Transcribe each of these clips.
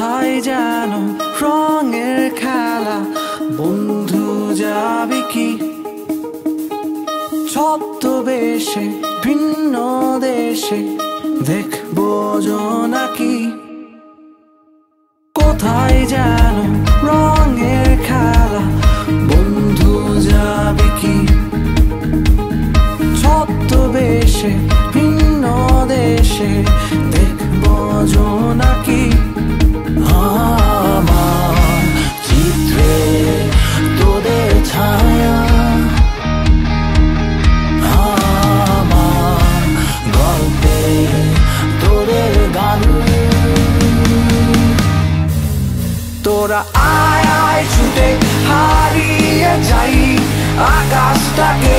কোথায় যেন রঙের খেলা, বন্ধু যাবি কি ছদ্মবেশে ভিন্ন দেশে, দেখবো জোনাকি। কোথায় যেন রঙের খেলা, বন্ধু যাবি কি ছদ্মবেশে ভিন্ন দেশে, দেখবো জোনাকি। আমার চিত্রে তোদের ছায়া, আমার গল্পে তোদের গান। তোরা আয় আয় ছুটে হারিয়ে যাই, আকাশটাকে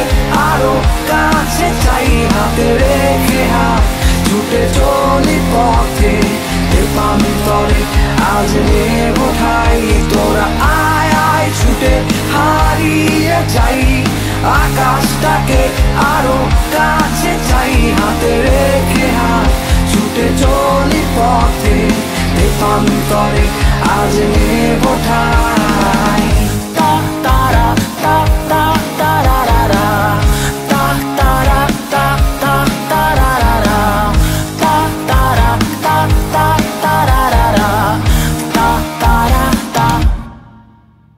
আরো কাছে চাই, হাতে রেখে হাত ছুটে চলি পথে দেবান্তরে আজ নেব ঠাই। তোরা আয় আয় ছুটে হারিয়ে যাই, আকাশটাকে আরো কাছে চাই, হাতে রেখে হাত ছুটে চলি পথে দেবান্তরে আজ নেব ঠাই।